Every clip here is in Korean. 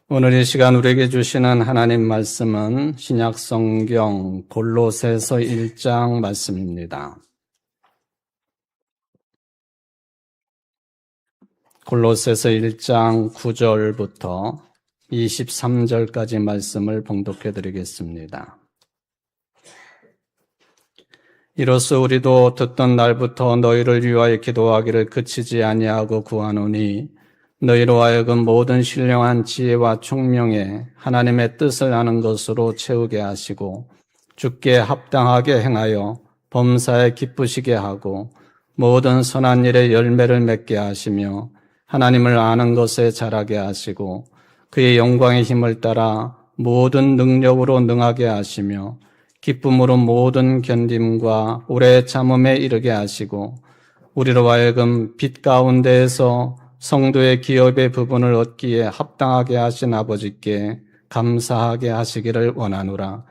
오늘 이 시간 우리에게 주시는 하나님 말씀은 신약 성경 골로새서 1장 말씀입니다. 골로새서 1장 9절부터 23절까지 말씀을 봉독해 드리겠습니다. 이로써 우리도 듣던 날부터 너희를 위하여 기도하기를 그치지 아니하고 구하노니 너희로 하여금 모든 신령한 지혜와 총명에 하나님의 뜻을 아는 것으로 채우게 하시고 주께 합당하게 행하여 범사에 기쁘시게 하고 모든 선한 일에 열매를 맺게 하시며 하나님을 아는 것에 자라게 하시고 그의 영광의 힘을 따라 모든 능력으로 능하게 하시며 기쁨으로 모든 견딤과 오래 참음에 이르게 하시고 우리로 하여금 빛 가운데에서 성도의 기업의 부분을 얻기에 합당하게 하신 아버지께 감사하게 하시기를 원하노라.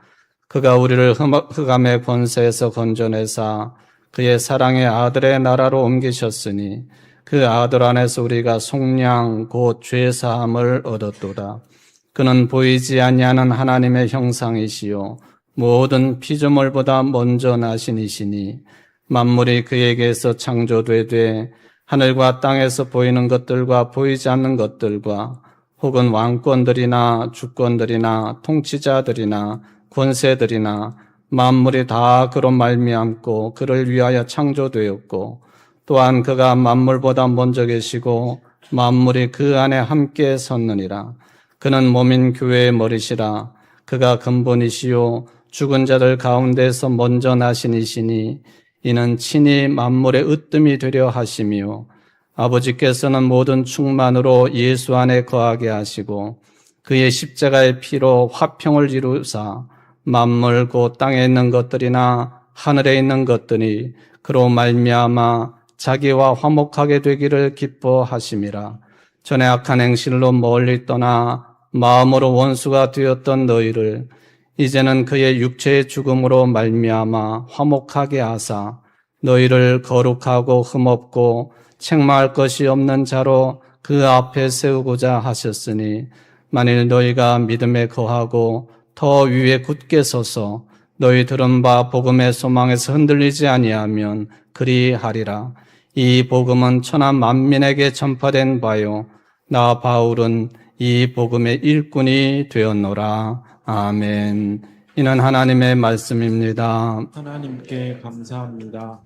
그가 우리를 흑암의 권세에서 건져내사 그의 사랑의 아들의 나라로 옮기셨으니 그 아들 안에서 우리가 속량 곧 죄사함을 얻었도다. 그는 보이지 아니하는 하나님의 형상이시요 모든 피조물보다 먼저 나신 이시니 만물이 그에게서 창조되되 하늘과 땅에서 보이는 것들과 보이지 않는 것들과 혹은 왕권들이나 주권들이나 통치자들이나 권세들이나 만물이 다 그로 말미암고 그를 위하여 창조되었고 또한 그가 만물보다 먼저 계시고 만물이 그 안에 함께 섰느니라. 그는 몸인 교회의 머리시라. 그가 근본이시요 죽은 자들 가운데서 먼저 나신 이시니 이는 친히 만물의 으뜸이 되려 하시며 아버지께서는 모든 충만으로 예수 안에 거하게 하시고 그의 십자가의 피로 화평을 이루사 만물 곧 땅에 있는 것들이나 하늘에 있는 것들이 그로 말미암아 자기와 화목하게 되기를 기뻐하심이라. 전에 악한 행실로 멀리 떠나 마음으로 원수가 되었던 너희를 이제는 그의 육체의 죽음으로 말미암아 화목하게 하사 너희를 거룩하고 흠없고 책망할 것이 없는 자로 그 앞에 세우고자 하셨으니 만일 너희가 믿음에 거하고 더 위에 굳게 서서 너희 들은 바 복음의 소망에서 흔들리지 아니하면 그리하리라. 이 복음은 천하 만민에게 전파된 바요 나 바울은 이 복음의 일꾼이 되었노라. 아멘. 이는 하나님의 말씀입니다. 하나님께 감사합니다.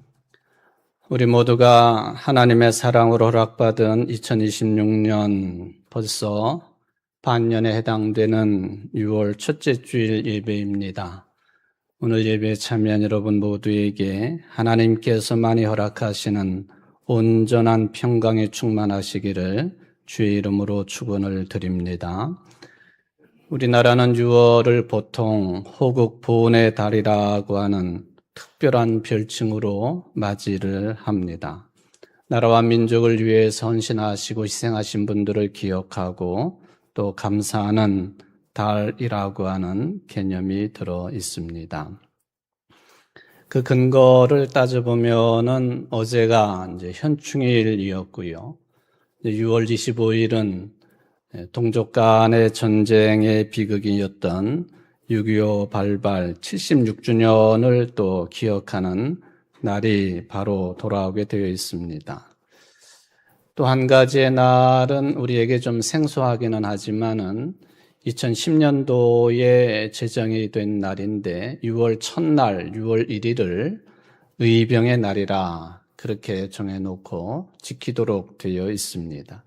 우리 모두가 하나님의 사랑으로 허락받은 2026년 벌써 반년에 해당되는 6월 첫째 주일 예배입니다. 오늘 예배에 참여한 여러분 모두에게 하나님께서 많이 허락하시는 온전한 평강에 충만하시기를 주의 이름으로 축원을 드립니다. 우리나라는 6월을 보통 호국 보훈의 달이라고 하는 특별한 별칭으로 맞이를 합니다. 나라와 민족을 위해 헌신하시고 희생하신 분들을 기억하고 또 감사하는 달이라고 하는 개념이 들어 있습니다. 그 근거를 따져보면은 어제가 이제 현충일이었고요. 6월 25일은 동족 간의 전쟁의 비극이었던 6.25 발발 76주년을 또 기억하는 날이 바로 돌아오게 되어 있습니다. 또 한 가지의 날은 우리에게 좀 생소하기는 하지만은 2010년도에 제정이 된 날인데 6월 첫날 6월 1일을 의병의 날이라 그렇게 정해놓고 지키도록 되어 있습니다.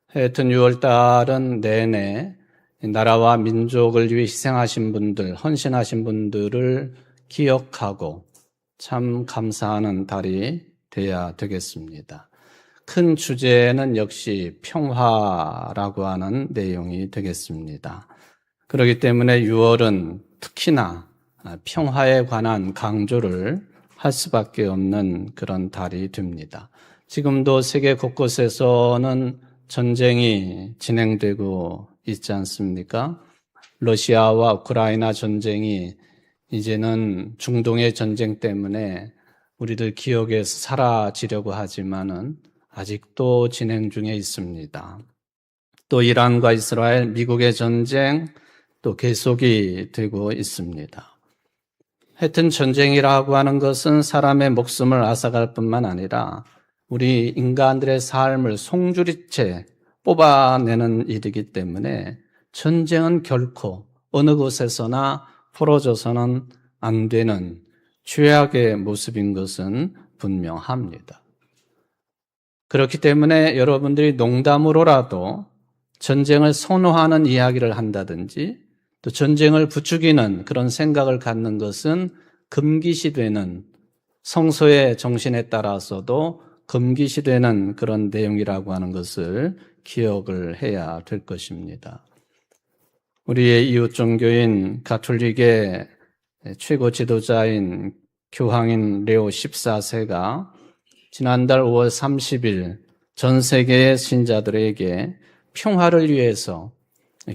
하여튼 6월 달은 내내 나라와 민족을 위해 희생하신 분들, 헌신하신 분들을 기억하고 참 감사하는 달이 돼야 되겠습니다. 큰 주제는 역시 평화라고 하는 내용이 되겠습니다. 그렇기 때문에 6월은 특히나 평화에 관한 강조를 할 수밖에 없는 그런 달이 됩니다. 지금도 세계 곳곳에서는 전쟁이 진행되고 있지 않습니까? 러시아와 우크라이나 전쟁이 이제는 중동의 전쟁 때문에 우리들 기억에서 사라지려고 하지만은 아직도 진행 중에 있습니다. 또 이란과 이스라엘, 미국의 전쟁 또 계속이 되고 있습니다. 하여튼 전쟁이라고 하는 것은 사람의 목숨을 앗아갈 뿐만 아니라 우리 인간들의 삶을 송두리째 뽑아내는 일이기 때문에 전쟁은 결코 어느 곳에서나 풀어져서는 안 되는 죄악의 모습인 것은 분명합니다. 그렇기 때문에 여러분들이 농담으로라도 전쟁을 선호하는 이야기를 한다든지 또 전쟁을 부추기는 그런 생각을 갖는 것은 금기시되는 성서의 정신에 따라서도 금기시되는 그런 내용이라고 하는 것을 기억을 해야 될 것입니다. 우리의 이웃 종교인 가톨릭의 최고 지도자인 교황인 레오 14세가 지난달 5월 30일 전 세계의 신자들에게 평화를 위해서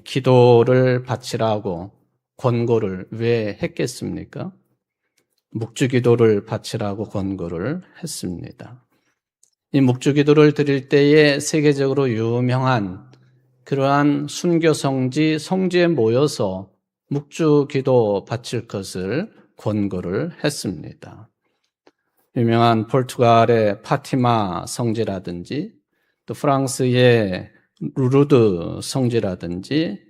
기도를 바치라고 권고를 왜 했겠습니까? 묵주기도를 바치라고 권고를 했습니다. 이 묵주기도를 드릴 때에 세계적으로 유명한 그러한 순교 성지, 성지에 모여서 묵주기도 바칠 것을 권고를 했습니다. 유명한 포르투갈의 파티마 성지라든지 또 프랑스의 루르드 성지라든지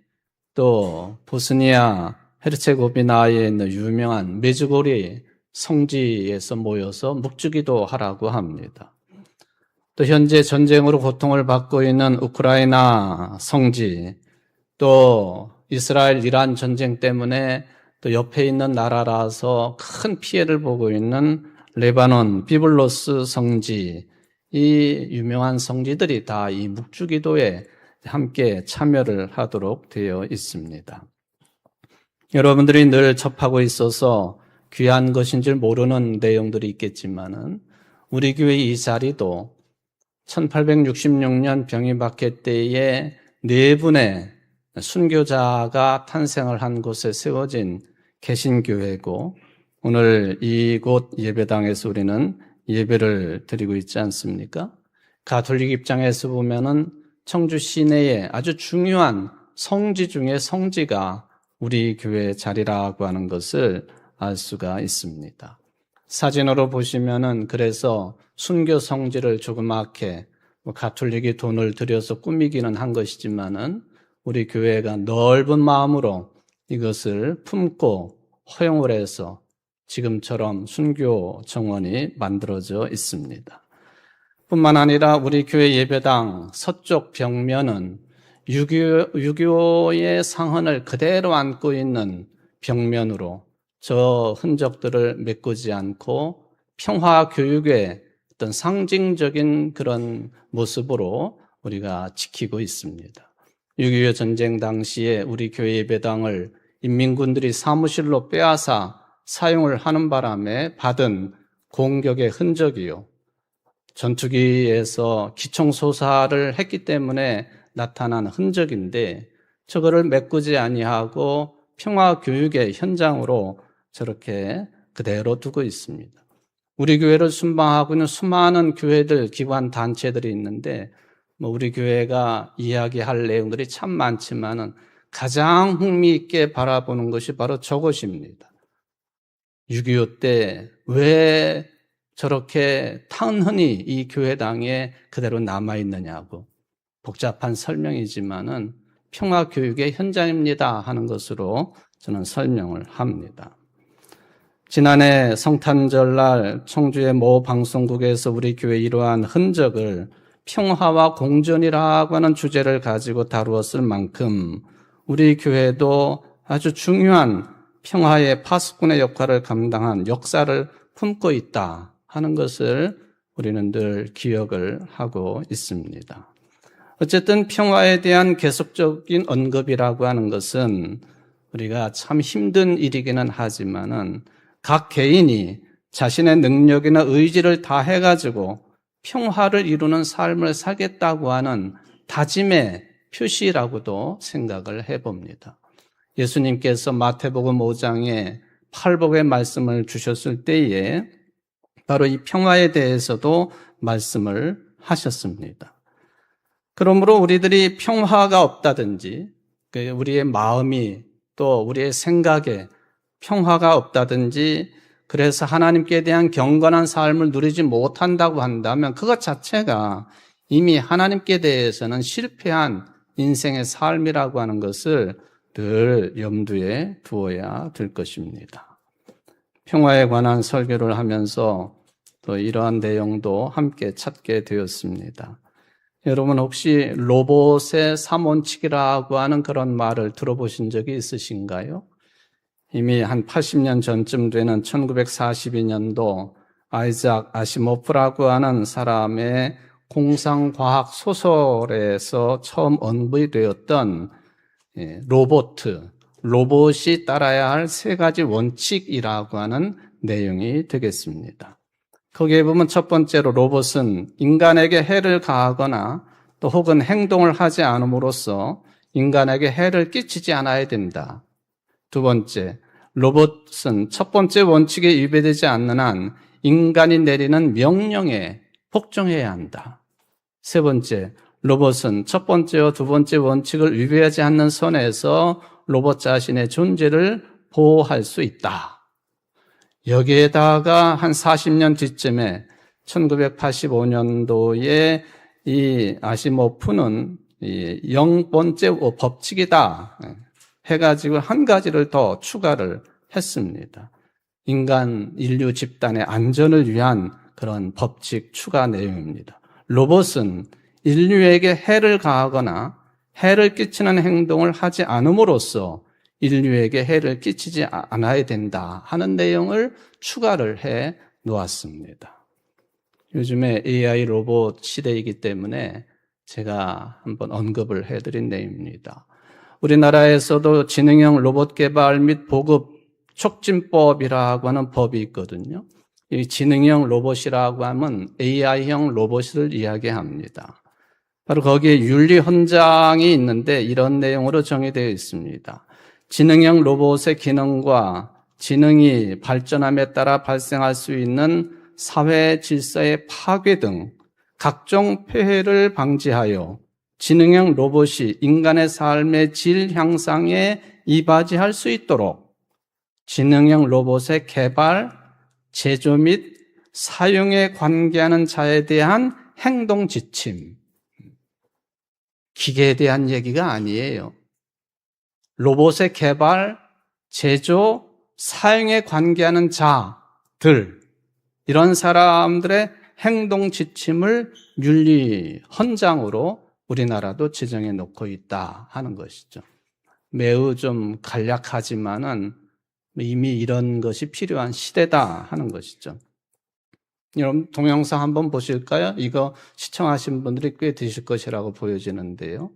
또 보스니아 헤르체고비나에 있는 유명한 메주고리 성지에서 모여서 묵주기도 하라고 합니다. 또 현재 전쟁으로 고통을 받고 있는 우크라이나 성지, 또 이스라엘 이란 전쟁 때문에 또 옆에 있는 나라라서 큰 피해를 보고 있는 레바논 비블로스 성지, 이 유명한 성지들이 다 이 묵주기도에 함께 참여를 하도록 되어 있습니다. 여러분들이 늘 접하고 있어서 귀한 것인 줄 모르는 내용들이 있겠지만은 우리 교회 이 자리도 1866년 병이 박해 때에 4분의 순교자가 탄생을 한 곳에 세워진 개신교회고 오늘 이곳 예배당에서 우리는 예배를 드리고 있지 않습니까? 가톨릭 입장에서 보면은 청주 시내에 아주 중요한 성지 중에 성지가 우리 교회 자리라고 하는 것을 알 수가 있습니다. 사진으로 보시면은 그래서 순교 성지를 조그맣게 가톨릭이 돈을 들여서 꾸미기는 한 것이지만은 우리 교회가 넓은 마음으로 이것을 품고 허용을 해서 지금처럼 순교 정원이 만들어져 있습니다. 뿐만 아니라 우리 교회 예배당 서쪽 벽면은 유교의 상흔을 그대로 안고 있는 벽면으로 저 흔적들을 메꾸지 않고 평화 교육의 어떤 상징적인 그런 모습으로 우리가 지키고 있습니다. 6.25 전쟁 당시에 우리 교회 예배당을 인민군들이 사무실로 빼앗아 사용을 하는 바람에 받은 공격의 흔적이요. 전투기에서 기총소사를 했기 때문에 나타난 흔적인데 저거를 메꾸지 아니하고 평화교육의 현장으로 저렇게 그대로 두고 있습니다. 우리 교회를 순방하고 있는 수많은 교회들, 기관, 단체들이 있는데 우리 교회가 이야기할 내용들이 참 많지만은 가장 흥미있게 바라보는 것이 바로 저것입니다. 6.25 때 왜 저렇게 탄흔히 이 교회당에 그대로 남아있느냐고 복잡한 설명이지만은 평화교육의 현장입니다 하는 것으로 저는 설명을 합니다. 지난해 성탄절날 청주의 모 방송국에서 우리 교회 이러한 흔적을 평화와 공존이라고 하는 주제를 가지고 다루었을 만큼 우리 교회도 아주 중요한 평화의 파수꾼의 역할을 감당한 역사를 품고 있다 하는 것을 우리는 늘 기억을 하고 있습니다. 어쨌든 평화에 대한 계속적인 언급이라고 하는 것은 우리가 참 힘든 일이기는 하지만은 각 개인이 자신의 능력이나 의지를 다해가지고 평화를 이루는 삶을 살겠다고 하는 다짐의 표시라고도 생각을 해봅니다. 예수님께서 마태복음 5장에 팔복의 말씀을 주셨을 때에 바로 이 평화에 대해서도 말씀을 하셨습니다. 그러므로 우리들이 평화가 없다든지, 우리의 마음이 또 우리의 생각에 평화가 없다든지, 그래서 하나님께 대한 경건한 삶을 누리지 못한다고 한다면 그것 자체가 이미 하나님께 대해서는 실패한 인생의 삶이라고 하는 것을 늘 염두에 두어야 될 것입니다. 평화에 관한 설교를 하면서 또 이러한 내용도 함께 찾게 되었습니다. 여러분 혹시 로봇의 3원칙이라고 하는 그런 말을 들어보신 적이 있으신가요? 이미 한 80년 전쯤 되는 1942년도 아이작 아시모프라고 하는 사람의 공상과학 소설에서 처음 언급되었던 로봇이 따라야 할 3가지 원칙이라고 하는 내용이 되겠습니다. 거기에 보면 첫 번째로 로봇은 인간에게 해를 가하거나 또 혹은 행동을 하지 않음으로써 인간에게 해를 끼치지 않아야 된다. 두 번째, 로봇은 첫 번째 원칙에 위배되지 않는 한 인간이 내리는 명령에 복종해야 한다. 세 번째, 로봇은 첫 번째와 두 번째 원칙을 위배하지 않는 선에서 로봇 자신의 존재를 보호할 수 있다. 여기에다가 한 40년 뒤쯤에 1985년도에 이 아시모프는 이 0번째 법칙이다 해가지고 한 가지를 더 추가를 했습니다. 인류 집단의 안전을 위한 그런 법칙 추가 내용입니다. 로봇은 인류에게 해를 가하거나 해를 끼치는 행동을 하지 않음으로써 인류에게 해를 끼치지 않아야 된다 하는 내용을 추가를 해 놓았습니다. 요즘에 AI 로봇 시대이기 때문에 제가 한번 언급을 해드린 내용입니다. 우리나라에서도 지능형 로봇 개발 및 보급 촉진법이라고 하는 법이 있거든요. 이 지능형 로봇이라고 하면 AI형 로봇을 이야기합니다. 바로 거기에 윤리 헌장이 있는데 이런 내용으로 정의되어 있습니다. 지능형 로봇의 기능과 지능이 발전함에 따라 발생할 수 있는 사회 질서의 파괴 등 각종 폐해를 방지하여 지능형 로봇이 인간의 삶의 질 향상에 이바지할 수 있도록 지능형 로봇의 개발, 제조 및 사용에 관계하는 자에 대한 행동 지침, 기계에 대한 얘기가 아니에요. 로봇의 개발, 제조, 사용에 관계하는 자들, 이런 사람들의 행동 지침을 윤리 헌장으로 우리나라도 지정해 놓고 있다 하는 것이죠. 매우 좀 간략하지만은 이미 이런 것이 필요한 시대다 하는 것이죠. 여러분 동영상 한번 보실까요? 이거 시청하신 분들이 꽤 되실 것이라고 보여지는데요.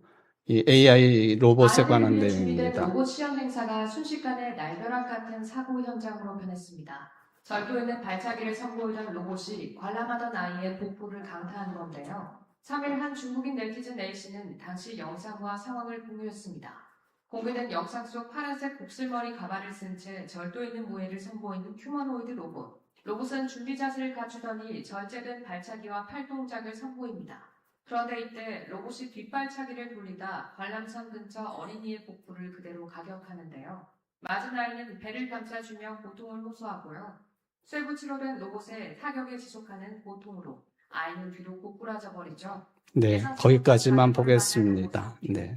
이 AI 로봇에 관한 내용입니다. 로봇 시험 행사가 순식간에 날벼락 같은 사고 현장으로 변했습니다. 절도에는 발차기를 선보이던 로봇이 관람하던 아이의 복부를 강타한 건데요. 3일 한 중국인 네티즌 A씨는 당시 영상과 상황을 공유했습니다. 공개된 영상 속 파란색 곱슬머리 가발을 쓴 채 절도 있는 무예를 선보이는 휴머노이드 로봇. 로봇은 준비 자세를 갖추더니 절제된 발차기와 팔 동작을 선보입니다. 그런데 이때 로봇이 뒷발차기를 돌리다 관람선 근처 어린이의 복부를 그대로 가격하는데요. 맞은 아이는 배를 감싸주며 고통을 호소하고요. 쇠붙이로 로봇의 타격에 지속하는 고통으로 아이는 뒤로 고꾸라져 버리죠. 네, 거기까지만 보겠습니다. 네.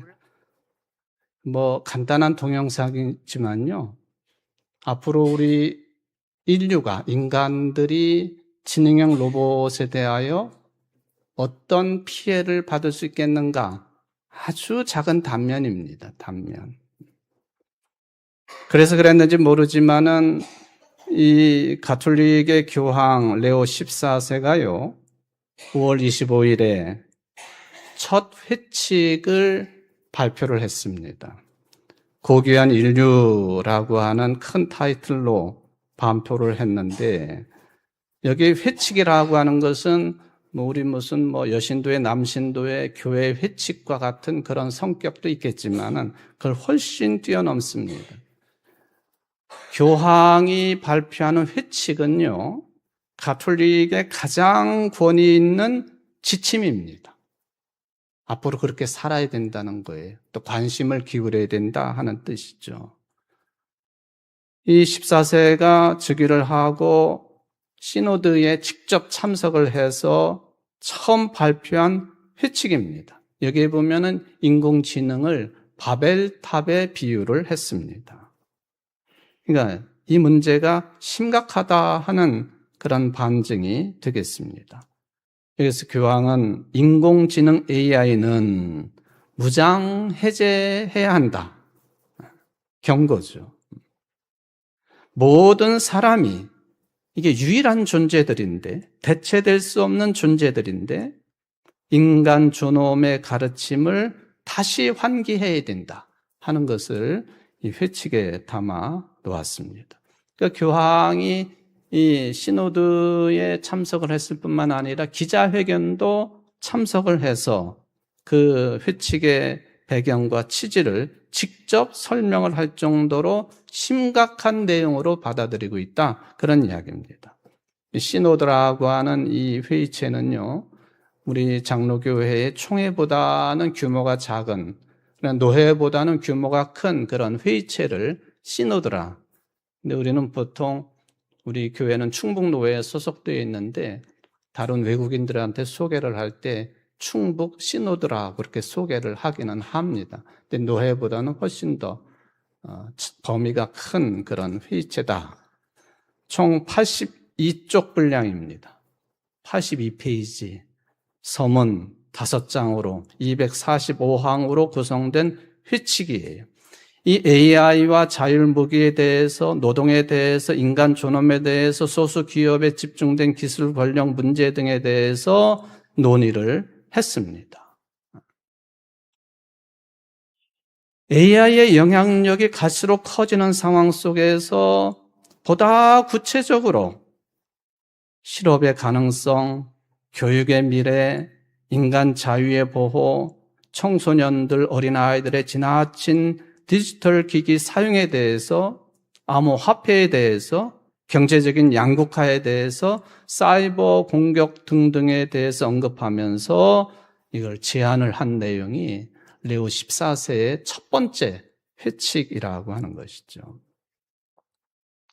간단한 동영상이지만요. 앞으로 우리 인간들이 지능형 로봇에 대하여 어떤 피해를 받을 수 있겠는가? 아주 작은 단면입니다. 단면. 그래서 그랬는지 모르지만은 이 가톨릭의 교황 레오 14세가요. 5월 25일에 첫 회칙을 발표를 했습니다. 고귀한 인류라고 하는 큰 타이틀로 발표를 했는데 여기 회칙이라고 하는 것은 우리 무슨 여신도의 남신도의 교회 회칙과 같은 그런 성격도 있겠지만은 그걸 훨씬 뛰어넘습니다. 교황이 발표하는 회칙은요, 가톨릭의 가장 권위 있는 지침입니다. 앞으로 그렇게 살아야 된다는 거예요. 또 관심을 기울여야 된다 하는 뜻이죠. 이 14세가 즉위를 하고 시노드에 직접 참석을 해서 처음 발표한 회칙입니다. 여기에 보면은 인공지능을 바벨탑에 비유를 했습니다. 그러니까 이 문제가 심각하다 하는 그런 반증이 되겠습니다. 그래서 교황은 인공지능 AI는 무장 해제해야 한다. 경고죠. 모든 사람이 이게 유일한 존재들인데, 대체될 수 없는 존재들인데 인간 존엄의 가르침을 다시 환기해야 된다 하는 것을 이 회칙에 담아 놓았습니다. 그러니까 교황이 이 시노드에 참석을 했을 뿐만 아니라 기자회견도 참석을 해서 그 회칙의 배경과 취지를 직접 설명을 할 정도로 심각한 내용으로 받아들이고 있다. 그런 이야기입니다. 시노드라고 하는 이 회의체는요, 우리 장로교회의 총회보다는 규모가 작은, 노회보다는 규모가 큰 그런 회의체를 시노드라. 근데 우리는 보통 우리 교회는 충북노회에 소속되어 있는데 다른 외국인들한테 소개를 할 때 충북 시노드라 그렇게 소개를 하기는 합니다. 근데 노회보다는 훨씬 더 범위가 큰 그런 회의체다. 총 82쪽 분량입니다. 82페이지. 서문 5장으로 245항으로 구성된 회칙이에요. 이 AI와 자율무기에 대해서, 노동에 대해서, 인간 존엄에 대해서, 소수 기업에 집중된 기술 권력 문제 등에 대해서 논의를 했습니다. AI의 영향력이 갈수록 커지는 상황 속에서 보다 구체적으로 실업의 가능성, 교육의 미래, 인간 자유의 보호, 청소년들, 어린아이들의 지나친 디지털 기기 사용에 대해서, 암호화폐에 대해서, 경제적인 양극화에 대해서, 사이버 공격 등등에 대해서 언급하면서 이걸 제안을 한 내용이 레오 14세의 첫 번째 회칙이라고 하는 것이죠.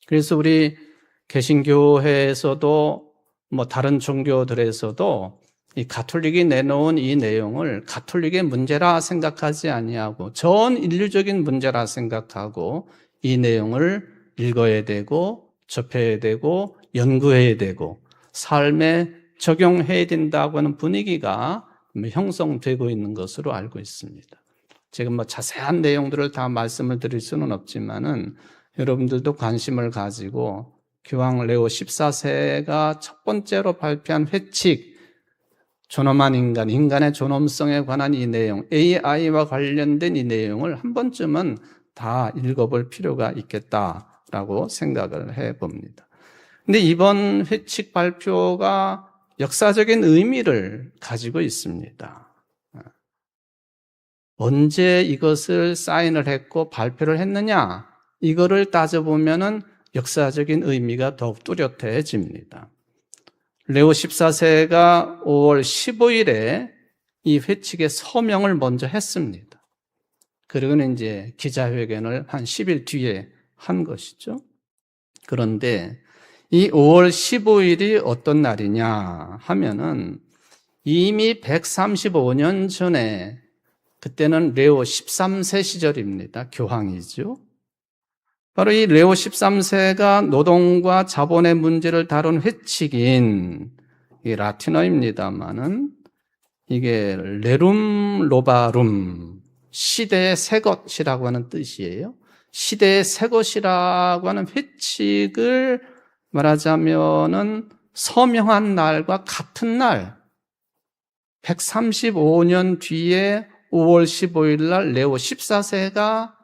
그래서 우리 개신교회에서도 다른 종교들에서도 이 가톨릭이 내놓은 이 내용을 가톨릭의 문제라 생각하지 아니하고 전 인류적인 문제라 생각하고 이 내용을 읽어야 되고 접해야 되고 연구해야 되고 삶에 적용해야 된다고 하는 분위기가 형성되고 있는 것으로 알고 있습니다. 제가 자세한 내용들을 다 말씀을 드릴 수는 없지만은 여러분들도 관심을 가지고 교황 레오 14세가 첫 번째로 발표한 회칙, 존엄한 인간, 인간의 존엄성에 관한 이 내용, AI와 관련된 이 내용을 한 번쯤은 다 읽어볼 필요가 있겠다라고 생각을 해봅니다. 근데 이번 회칙 발표가 역사적인 의미를 가지고 있습니다. 언제 이것을 사인을 했고 발표를 했느냐? 이거를 따져보면은 역사적인 의미가 더욱 뚜렷해집니다. 레오 14세가 5월 15일에 이 회칙의 서명을 먼저 했습니다. 그리고는 이제 기자회견을 한 10일 뒤에 한 것이죠. 그런데 이 5월 15일이 어떤 날이냐 하면은 이미 135년 전에 그때는 레오 13세 시절입니다. 교황이죠. 바로 이 레오 13세가 노동과 자본의 문제를 다룬 회칙인 이 라틴어입니다만은 이게 레룸 로바룸 시대의 새 것이라고 하는 뜻이에요. 시대의 새 것이라고 하는 회칙을 말하자면은 서명한 날과 같은 날 135년 뒤에 5월 15일 날 레오 14세가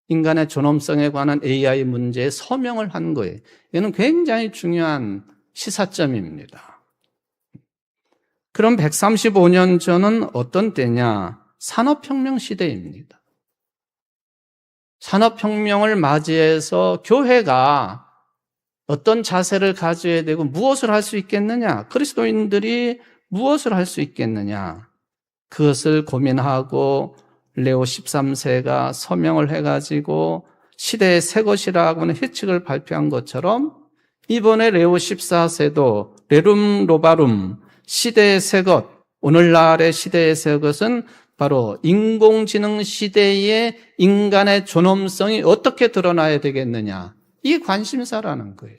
인간의 존엄성에 관한 AI 문제에 서명을 한 거예요. 이거는 굉장히 중요한 시사점입니다. 그럼 135년 전은 어떤 때냐? 산업혁명 시대입니다. 산업혁명을 맞이해서 교회가 어떤 자세를 가져야 되고 무엇을 할 수 있겠느냐? 그리스도인들이 무엇을 할 수 있겠느냐? 그것을 고민하고 레오 13세가 서명을 해가지고 시대의 새 것이라고 하는 회칙을 발표한 것처럼 이번에 레오 14세도 레룸 로바룸 시대의 새 것, 오늘날의 시대의 새 것은 바로 인공지능 시대의 인간의 존엄성이 어떻게 드러나야 되겠느냐, 이 관심사라는 거예요.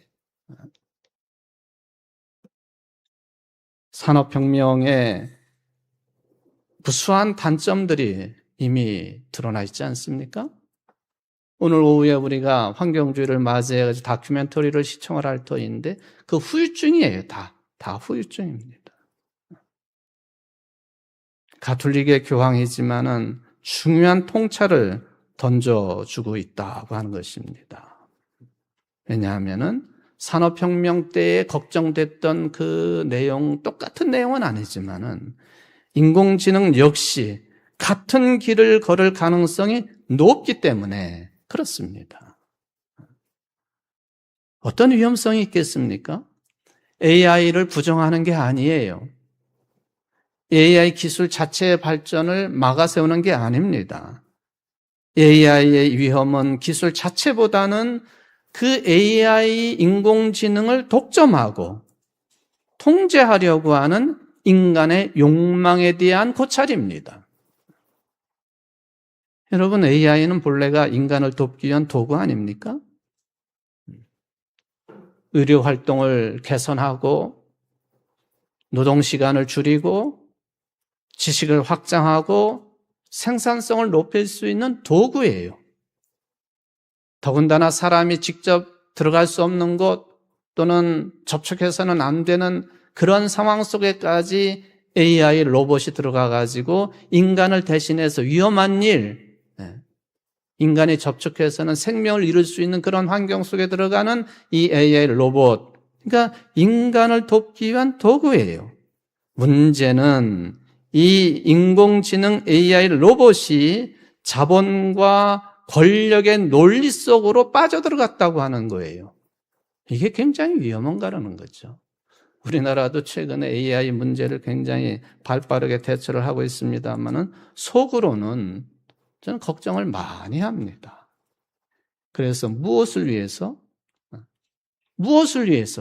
산업혁명의 무수한 단점들이 이미 드러나 있지 않습니까? 오늘 오후에 우리가 환경주의를 맞이해가지고 다큐멘터리를 시청을 할 터인데 그 후유증이에요. 다 후유증입니다. 가톨릭의 교황이지만은 중요한 통찰을 던져주고 있다고 하는 것입니다. 왜냐하면은 산업혁명 때에 걱정됐던 그 내용, 똑같은 내용은 아니지만은 인공지능 역시 같은 길을 걸을 가능성이 높기 때문에 그렇습니다. 어떤 위험성이 있겠습니까? AI를 부정하는 게 아니에요. AI 기술 자체의 발전을 막아세우는 게 아닙니다. AI의 위험은 기술 자체보다는 그 AI 인공지능을 독점하고 통제하려고 하는 인간의 욕망에 대한 고찰입니다. 여러분, AI는 본래가 인간을 돕기 위한 도구 아닙니까? 의료 활동을 개선하고 노동시간을 줄이고 지식을 확장하고 생산성을 높일 수 있는 도구예요. 더군다나 사람이 직접 들어갈 수 없는 곳 또는 접촉해서는 안 되는 그런 상황 속에까지 AI 로봇이 들어가가지고 인간을 대신해서 위험한 일, 인간이 접촉해서는 생명을 잃을 수 있는 그런 환경 속에 들어가는 이 AI 로봇, 그러니까 인간을 돕기 위한 도구예요. 문제는 이 인공지능 AI 로봇이 자본과 권력의 논리 속으로 빠져들어갔다고 하는 거예요. 이게 굉장히 위험한가라는 거죠. 우리나라도 최근에 AI 문제를 굉장히 발빠르게 대처를 하고 있습니다만은 속으로는 저는 걱정을 많이 합니다. 그래서 무엇을 위해서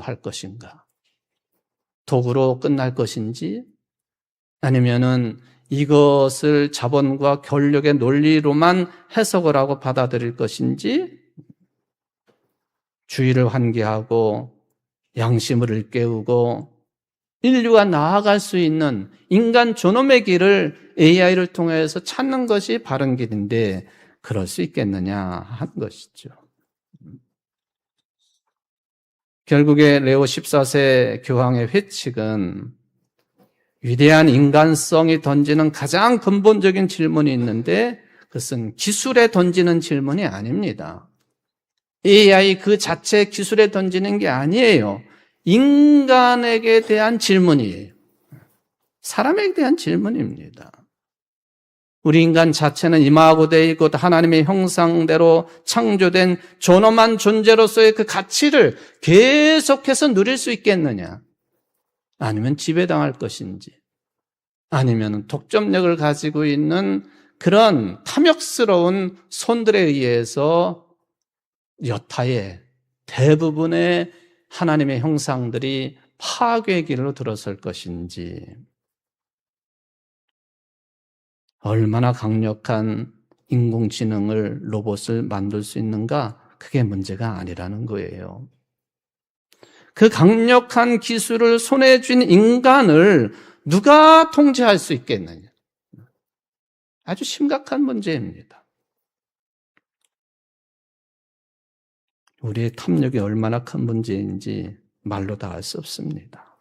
할 것인가? 도구로 끝날 것인지 아니면은 이것을 자본과 권력의 논리로만 해석을 하고 받아들일 것인지 주의를 환기하고 양심을 일깨우고 인류가 나아갈 수 있는 인간 존엄의 길을 AI를 통해서 찾는 것이 바른 길인데 그럴 수 있겠느냐 하는 것이죠. 결국에 레오 14세 교황의 회칙은 위대한 인간성이 던지는 가장 근본적인 질문이 있는데 그것은 기술에 던지는 질문이 아닙니다. AI 그 자체 기술에 던지는 게 아니에요. 인간에게 대한 질문이에요. 사람에게 대한 질문입니다. 우리 인간 자체는 임하고 되고 하나님의 형상대로 창조된 존엄한 존재로서의 그 가치를 계속해서 누릴 수 있겠느냐? 아니면 지배당할 것인지, 아니면 독점력을 가지고 있는 그런 탐욕스러운 손들에 의해서 여타의 대부분의 하나님의 형상들이 파괴의 길로 들어설 것인지, 얼마나 강력한 인공지능을 로봇을 만들 수 있는가? 그게 문제가 아니라는 거예요. 그 강력한 기술을 손에 쥔 인간을 누가 통제할 수 있겠느냐? 아주 심각한 문제입니다. 우리의 탐욕이 얼마나 큰 문제인지 말로 다 알 수 없습니다.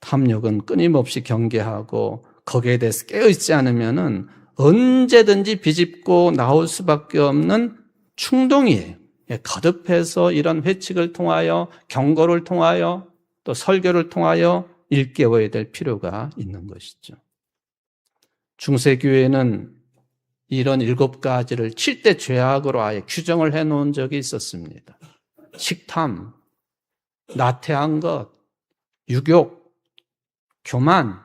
탐욕은 끊임없이 경계하고 거기에 대해서 깨어있지 않으면은 언제든지 비집고 나올 수밖에 없는 충동이에요. 거듭해서 이런 회칙을 통하여 경고를 통하여 또 설교를 통하여 일깨워야 될 필요가 있는 것이죠. 중세교회는 이런 7가지를 7대 죄악으로 아예 규정을 해놓은 적이 있었습니다. 식탐, 나태한 것, 유욕, 교만,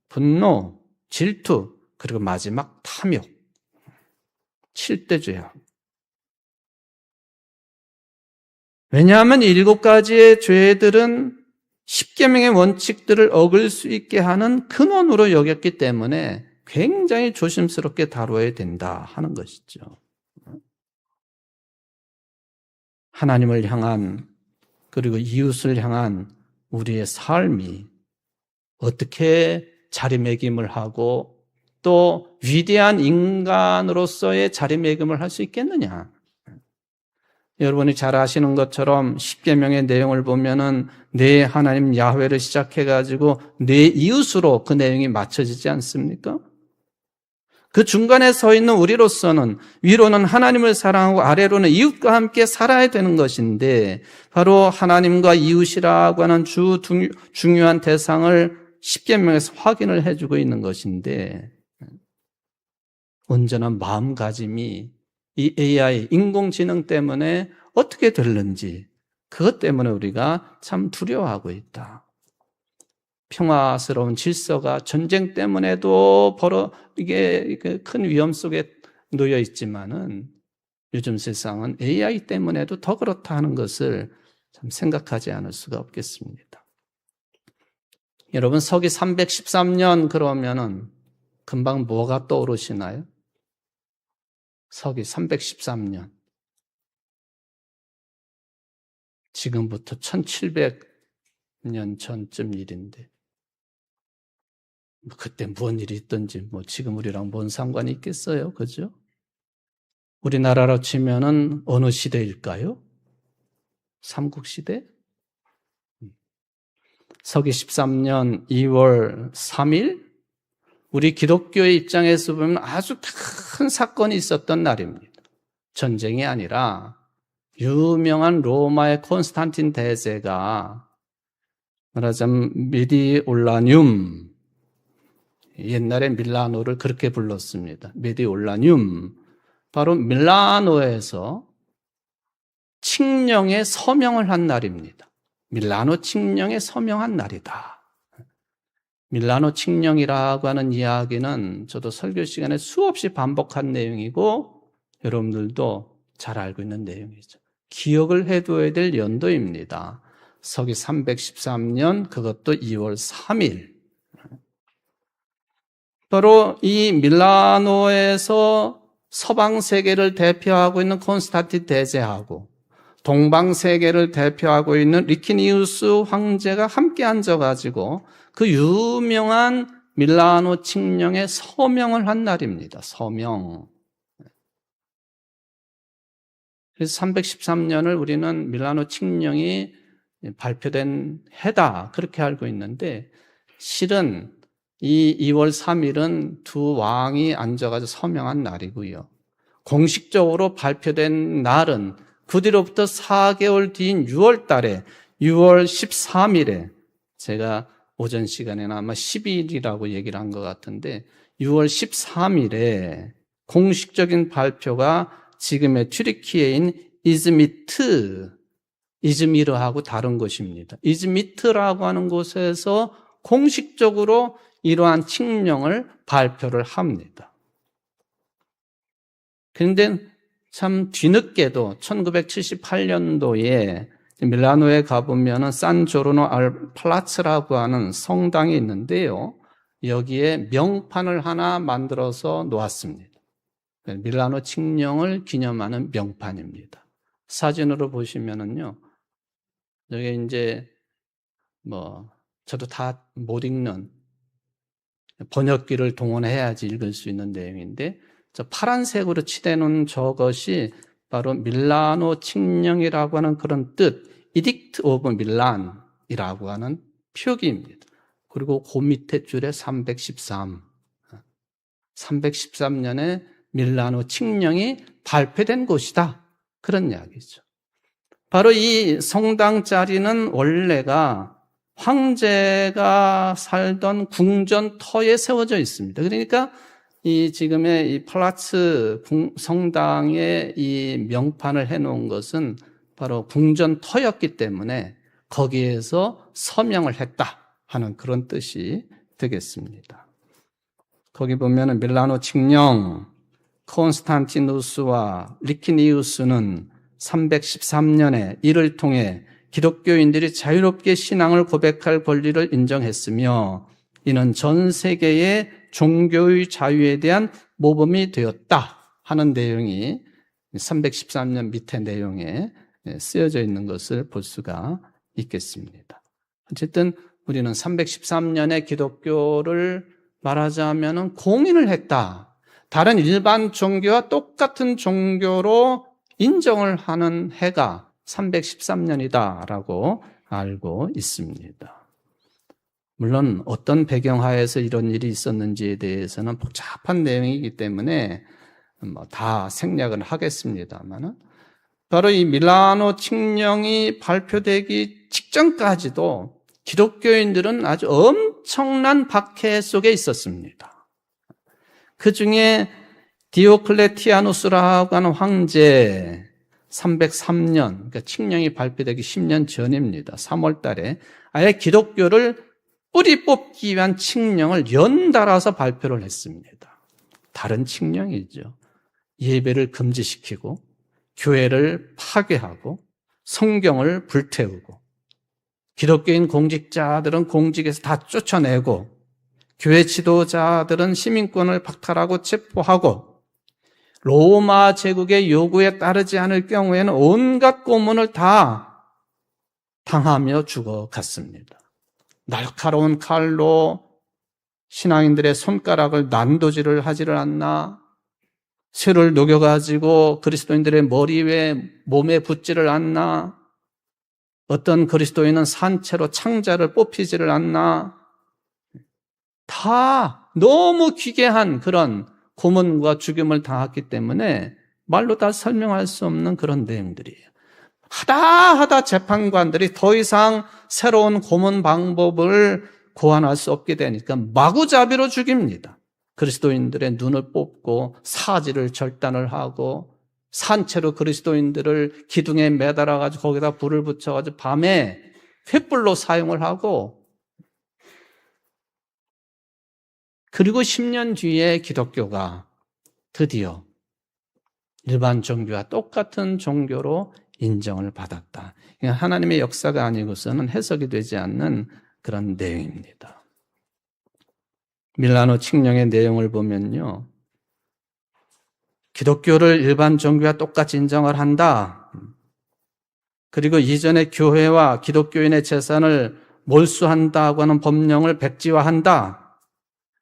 분노, 질투, 그리고 마지막 탐욕. 7대 죄악. 왜냐하면 7가지의 죄들은 십계명의 원칙들을 어길 수 있게 하는 근원으로 여겼기 때문에 굉장히 조심스럽게 다뤄야 된다 하는 것이죠. 하나님을 향한 그리고 이웃을 향한 우리의 삶이 어떻게 자리매김을 하고 또 위대한 인간으로서의 자리매김을 할 수 있겠느냐. 여러분이 잘 아시는 것처럼 십계명의 내용을 보면은 내 하나님 야훼를 시작해가지고 내 이웃으로 그 내용이 맞춰지지 않습니까? 그 중간에 서 있는 우리로서는 위로는 하나님을 사랑하고 아래로는 이웃과 함께 살아야 되는 것인데 바로 하나님과 이웃이라고 하는 중요한 대상을 십계명에서 확인을 해주고 있는 것인데 온전한 마음가짐이 이 AI, 인공지능 때문에 어떻게 될는지 그것 때문에 우리가 참 두려워하고 있다. 평화스러운 질서가 전쟁 때문에도 이게 큰 위험 속에 놓여 있지만은 요즘 세상은 AI 때문에도 더 그렇다 하는 것을 참 생각하지 않을 수가 없겠습니다. 여러분 서기 313년 그러면은 금방 뭐가 떠오르시나요? 서기 313년. 지금부터 1700년 전쯤 일인데 그때 무슨 일이 있든지 지금 우리랑 뭔 상관이 있겠어요? 그죠? 우리나라로 치면은 어느 시대일까요? 삼국시대? 서기 13년 2월 3일? 우리 기독교의 입장에서 보면 아주 큰 사건이 있었던 날입니다. 전쟁이 아니라 유명한 로마의 콘스탄틴 대제가 말하자면 메디올라늄, 옛날에 밀라노를 그렇게 불렀습니다. 메디올라늄, 바로 밀라노에서 칙령에 서명을 한 날입니다. 밀라노 칙령에 서명한 날이다. 밀라노 칙령이라고 하는 이야기는 저도 설교 시간에 수없이 반복한 내용이고 여러분들도 잘 알고 있는 내용이죠. 기억을 해둬야 될 연도입니다. 서기 313년 그것도 2월 3일. 바로 이 밀라노에서 서방 세계를 대표하고 있는 콘스탄틴 대제하고 동방 세계를 대표하고 있는 리키니우스 황제가 함께 앉아가지고 그 유명한 밀라노 칙령에 서명을 한 날입니다. 서명. 그래서 313년을 우리는 밀라노 칙령이 발표된 해다 그렇게 알고 있는데 실은 이 2월 3일은 두 왕이 앉아가지고 서명한 날이고요. 공식적으로 발표된 날은 그 뒤로부터 4개월 뒤인 6월 달에 6월 13일에 제가 오전 시간에는 아마 12일이라고 얘기를 한 것 같은데 6월 13일에 공식적인 발표가 지금의 튀르키예인 이즈미르하고 다른 곳입니다. 이즈미트라고 하는 곳에서 공식적으로 이러한 칙령을 발표를 합니다. 그런데 참 뒤늦게도 1978년도에 밀라노에 가보면 산조르노 알 팔라츠라고 하는 성당이 있는데요. 여기에 명판을 하나 만들어서 놓았습니다. 밀라노 칙령을 기념하는 명판입니다. 사진으로 보시면은요. 여기 이제 저도 다 못 읽는 번역기를 동원해야지 읽을 수 있는 내용인데 저 파란색으로 칠해놓은 저것이 바로 밀라노 칙령이라고 하는 그런 뜻, 이딕트 오브 밀란이라고 하는 표기입니다. 그리고 그 밑에 줄에 313년에 밀라노 칙령이 발표된 곳이다. 그런 이야기죠. 바로 이 성당 자리는 원래가 황제가 살던 궁전터에 세워져 있습니다. 그러니까 이 지금의 이 팔라츠 성당에 이 명판을 해놓은 것은 바로 궁전터였기 때문에 거기에서 서명을 했다 하는 그런 뜻이 되겠습니다. 거기 보면은 밀라노 칙령, 콘스탄티누스와 리키니우스는 313년에 이를 통해 기독교인들이 자유롭게 신앙을 고백할 권리를 인정했으며 이는 전 세계의 종교의 자유에 대한 모범이 되었다 하는 내용이 313년 밑에 내용에 쓰여져 있는 것을 볼 수가 있겠습니다. 어쨌든 우리는 313년에 기독교를 말하자면 공인을 했다. 다른 일반 종교와 똑같은 종교로 인정을 하는 해가 313년이다라고 알고 있습니다. 물론 어떤 배경하에서 이런 일이 있었는지에 대해서는 복잡한 내용이기 때문에 다 생략을 하겠습니다만 바로 이 밀라노 칙령이 발표되기 직전까지도 기독교인들은 아주 엄청난 박해 속에 있었습니다. 그 중에 디오클레티아누스라고 하는 황제 303년, 그러니까 칙령이 발표되기 10년 전입니다. 3월 달에 아예 기독교를 뿌리 뽑기 위한 칙령을 연달아서 발표를 했습니다. 다른 칙령이죠. 예배를 금지시키고 교회를 파괴하고 성경을 불태우고 기독교인 공직자들은 공직에서 다 쫓아내고 교회 지도자들은 시민권을 박탈하고 체포하고 로마 제국의 요구에 따르지 않을 경우에는 온갖 고문을 다 당하며 죽어갔습니다. 날카로운 칼로 신앙인들의 손가락을 난도질을 하지를 않나, 쇠를 녹여가지고 그리스도인들의 머리 위에 몸에 붙지를 않나, 어떤 그리스도인은 산채로 창자를 뽑히지를 않나, 다 너무 기괴한 그런 고문과 죽임을 당했기 때문에 말로 다 설명할 수 없는 그런 내용들이에요. 하다 재판관들이 더 이상 새로운 고문 방법을 고안할 수 없게 되니까 마구잡이로 죽입니다. 그리스도인들의 눈을 뽑고 사지를 절단을 하고 산채로 그리스도인들을 기둥에 매달아가지고 거기다 불을 붙여가지고 밤에 횃불로 사용을 하고, 그리고 10년 뒤에 기독교가 드디어 일반 종교와 똑같은 종교로 인정을 받았다. 하나님의 역사가 아니고서는 해석이 되지 않는 그런 내용입니다. 밀라노 칙령의 내용을 보면요, 기독교를 일반 종교와 똑같이 인정을 한다. 그리고 이전에 교회와 기독교인의 재산을 몰수한다고 하는 법령을 백지화한다.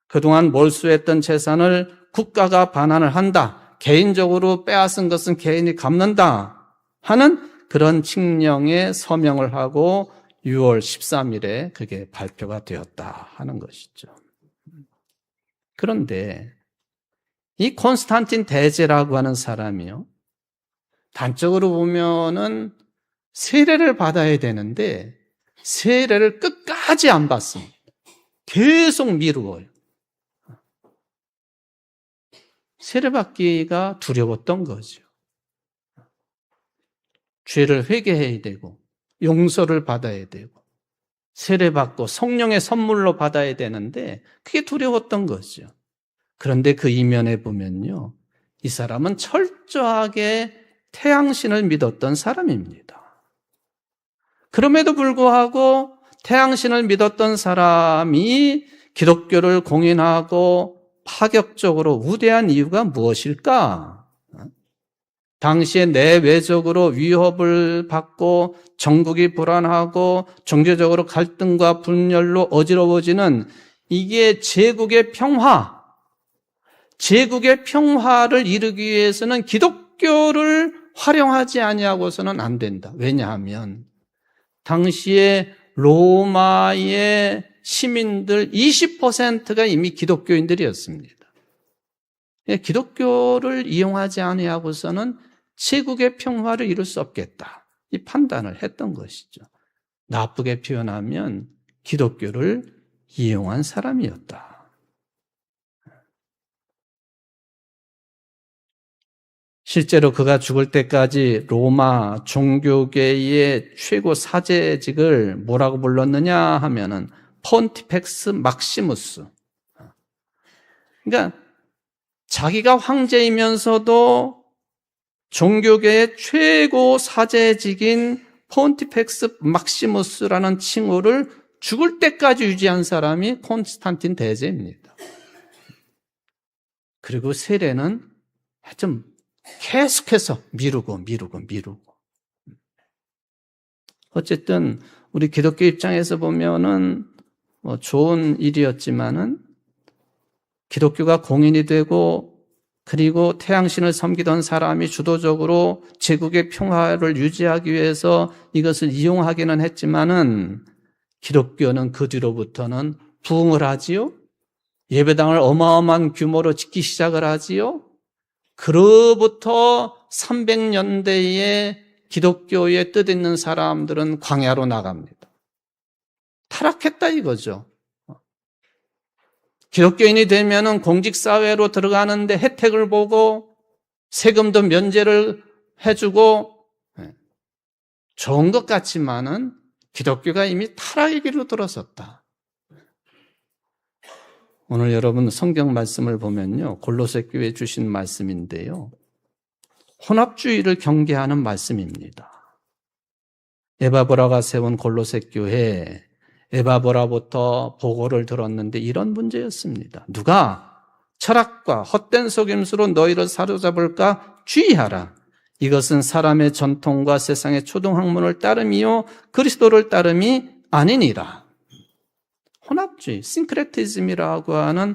그동안 몰수했던 재산을 국가가 반환을 한다. 개인적으로 빼앗은 것은 개인이 갚는다 하는 그런 칙령에 서명을 하고 6월 13일에 그게 발표가 되었다 하는 것이죠. 그런데 이 콘스탄틴 대제라고 하는 사람이요, 단적으로 보면은 세례를 받아야 되는데 세례를 끝까지 안 받습니다. 계속 미루어요. 세례받기가 두려웠던 거죠. 죄를 회개해야 되고 용서를 받아야 되고 세례받고 성령의 선물로 받아야 되는데 그게 두려웠던 거죠. 그런데 그 이면에 보면요, 이 사람은 철저하게 태양신을 믿었던 사람입니다. 그럼에도 불구하고 태양신을 믿었던 사람이 기독교를 공인하고 파격적으로 우대한 이유가 무엇일까? 당시에 내외적으로 위협을 받고 전국이 불안하고 종교적으로 갈등과 분열로 어지러워지는 이게 제국의 평화를 이루기 위해서는 기독교를 활용하지 아니하고서는 안 된다. 왜냐하면 당시에 로마의 시민들 20%가 이미 기독교인들이었습니다. 기독교를 이용하지 아니하고서는 제국의 평화를 이룰 수 없겠다. 이 판단을 했던 것이죠. 나쁘게 표현하면 기독교를 이용한 사람이었다. 실제로 그가 죽을 때까지 로마 종교계의 최고 사제직을 뭐라고 불렀느냐 하면은 폰티펙스 막시무스, 그러니까 자기가 황제이면서도 종교계의 최고 사제직인 폰티펙스 막시무스라는 칭호를 죽을 때까지 유지한 사람이 콘스탄틴 대제입니다. 그리고 세례는 좀 계속해서 미루고. 어쨌든 우리 기독교 입장에서 보면은 좋은 일이었지만은 기독교가 공인이 되고 그리고 태양신을 섬기던 사람이 주도적으로 제국의 평화를 유지하기 위해서 이것을 이용하기는 했지만은 기독교는 그 뒤로부터는 부흥을 하지요. 예배당을 어마어마한 규모로 짓기 시작을 하지요. 그로부터 300년대에 기독교의 뜻있는 사람들은 광야로 나갑니다. 타락했다 이거죠. 기독교인이 되면은 공직사회로 들어가는데 혜택을 보고 세금도 면제를 해주고 좋은 것 같지만은 기독교가 이미 타락의 길로 들어섰다. 오늘 여러분 성경 말씀을 보면요. 골로새 교회에 주신 말씀인데요. 혼합주의를 경계하는 말씀입니다. 에바브라가 세운 골로새 교회, 에바브라부터 보고를 들었는데 이런 문제였습니다. 누가 철학과 헛된 속임수로 너희를 사로잡을까 주의하라. 이것은 사람의 전통과 세상의 초등학문을 따름이요 그리스도를 따름이 아니니라. 혼합주의, 싱크레티즘이라고 하는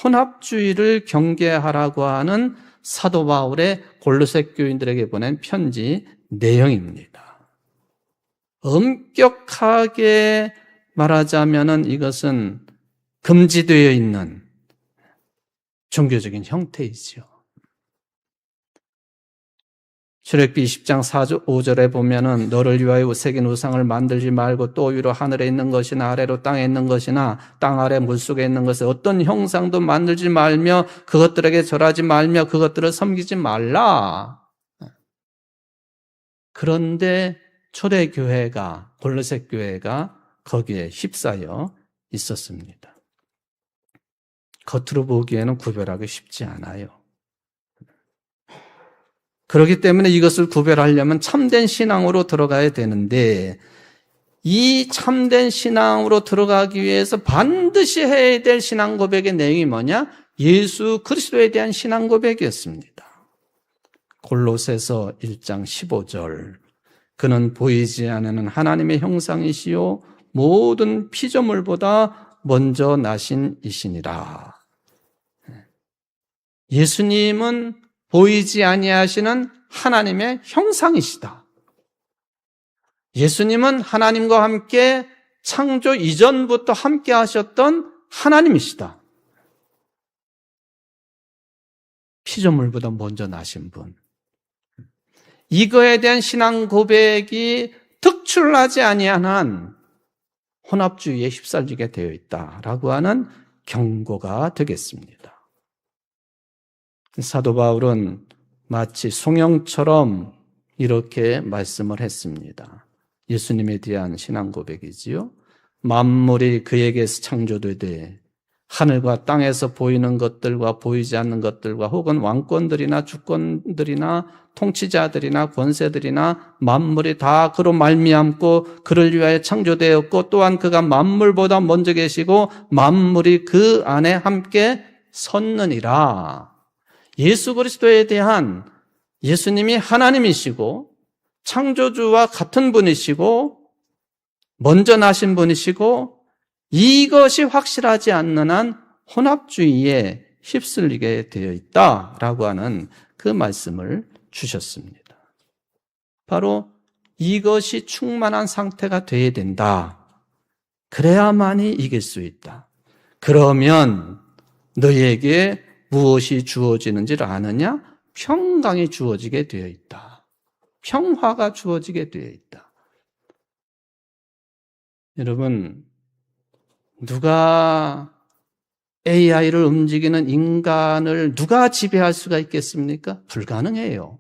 혼합주의를 경계하라고 하는 사도 바울의 골로새 교인들에게 보낸 편지 내용입니다. 엄격하게 말하자면은 이것은 금지되어 있는 종교적인 형태이죠. 출애굽기 20장 5절에 보면은 너를 위하여 새긴 우상을 만들지 말고 또 위로 하늘에 있는 것이나 아래로 땅에 있는 것이나 땅 아래 물속에 있는 것을 어떤 형상도 만들지 말며 그것들에게 절하지 말며 그것들을 섬기지 말라. 그런데 초대교회가 골로새 교회가 거기에 휩싸여 있었습니다. 겉으로 보기에는 구별하기 쉽지 않아요. 그렇기 때문에 이것을 구별하려면 참된 신앙으로 들어가야 되는데 이 참된 신앙으로 들어가기 위해서 반드시 해야 될 신앙 고백의 내용이 뭐냐? 예수 그리스도에 대한 신앙 고백이었습니다. 골로새서 1장 15절 그는 보이지 않는 하나님의 형상이시요 모든 피조물보다 먼저 나신 이시니라. 예수님은 보이지 아니하시는 하나님의 형상이시다. 예수님은 하나님과 함께 창조 이전부터 함께 하셨던 하나님이시다. 피조물보다 먼저 나신 분. 이거에 대한 신앙 고백이 특출나지 아니한 한 혼합주의에 휩쓸리게 되어 있다라고 하는 경고가 되겠습니다. 사도 바울은 마치 송영처럼 이렇게 말씀을 했습니다. 예수님에 대한 신앙 고백이지요. 만물이 그에게서 창조되되 하늘과 땅에서 보이는 것들과 보이지 않는 것들과 혹은 왕권들이나 주권들이나 통치자들이나 권세들이나 만물이 다 그로 말미암고 그를 위하여 창조되었고 또한 그가 만물보다 먼저 계시고 만물이 그 안에 함께 섰느니라. 예수 그리스도에 대한 예수님이 하나님이시고 창조주와 같은 분이시고 먼저 나신 분이시고 이것이 확실하지 않는 한 혼합주의에 휩쓸리게 되어 있다라고 하는 그 말씀을 주셨습니다. 바로 이것이 충만한 상태가 되어야 된다. 그래야만이 이길 수 있다. 그러면 너희에게 무엇이 주어지는지를 아느냐? 평강이 주어지게 되어 있다. 평화가 주어지게 되어 있다. 여러분, 누가 AI를 움직이는 인간을 누가 지배할 수가 있겠습니까? 불가능해요.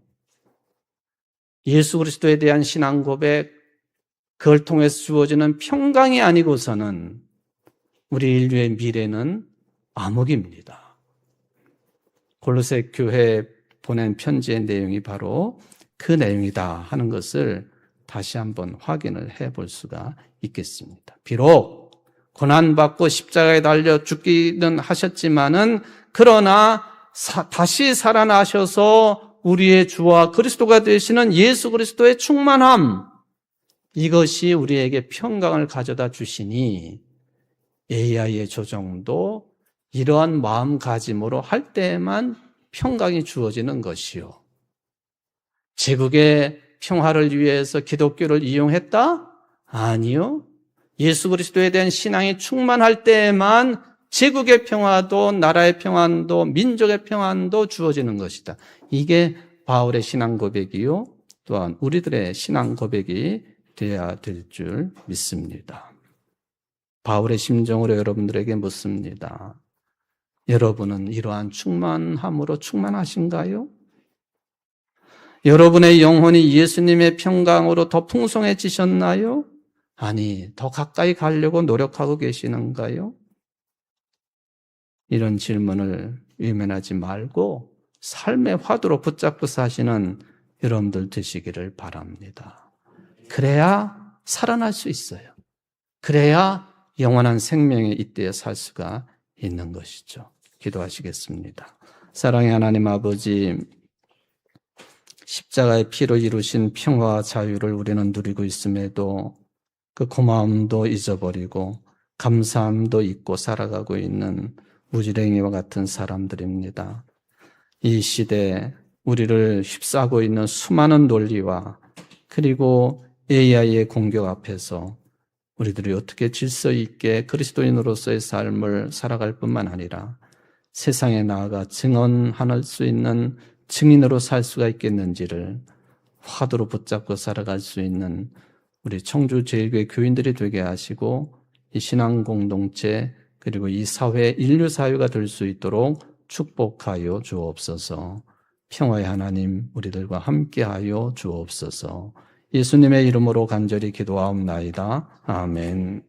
예수 그리스도에 대한 신앙 고백, 그걸 통해서 주어지는 평강이 아니고서는 우리 인류의 미래는 암흑입니다. 골로새 교회에 보낸 편지의 내용이 바로 그 내용이다 하는 것을 다시 한번 확인을 해볼 수가 있겠습니다. 비록 고난받고 십자가에 달려 죽기는 하셨지만은 그러나 다시 살아나셔서 우리의 주와 그리스도가 되시는 예수 그리스도의 충만함, 이것이 우리에게 평강을 가져다 주시니 AI의 조정도 이러한 마음가짐으로 할 때에만 평강이 주어지는 것이요. 제국의 평화를 위해서 기독교를 이용했다? 아니요. 예수 그리스도에 대한 신앙이 충만할 때에만 제국의 평화도 나라의 평안도 민족의 평안도 주어지는 것이다. 이게 바울의 신앙 고백이요. 또한 우리들의 신앙 고백이 되어야 될 줄 믿습니다. 바울의 심정으로 여러분들에게 묻습니다. 여러분은 이러한 충만함으로 충만하신가요? 여러분의 영혼이 예수님의 평강으로 더 풍성해지셨나요? 아니, 더 가까이 가려고 노력하고 계시는가요? 이런 질문을 외면하지 말고 삶의 화두로 붙잡고 사시는 여러분들 되시기를 바랍니다. 그래야 살아날 수 있어요. 그래야 영원한 생명의 이때에 살 수가 있는 것이죠. 기도하시겠습니다. 사랑의 하나님 아버지, 십자가의 피로 이루신 평화와 자유를 우리는 누리고 있음에도 그 고마움도 잊어버리고 감사함도 잊고 살아가고 있는 무지랭이와 같은 사람들입니다. 이 시대에 우리를 휩싸고 있는 수많은 논리와 그리고 AI의 공격 앞에서 우리들이 어떻게 질서 있게 그리스도인으로서의 삶을 살아갈 뿐만 아니라 세상에 나아가 증언할 수 있는 증인으로 살 수가 있겠는지를 화두로 붙잡고 살아갈 수 있는 우리 청주제일교회 교인들이 되게 하시고 이 신앙 공동체 그리고 이 사회 인류 사회가 될 수 있도록 축복하여 주옵소서. 평화의 하나님 우리들과 함께하여 주옵소서. 예수님의 이름으로 간절히 기도하옵나이다. 아멘.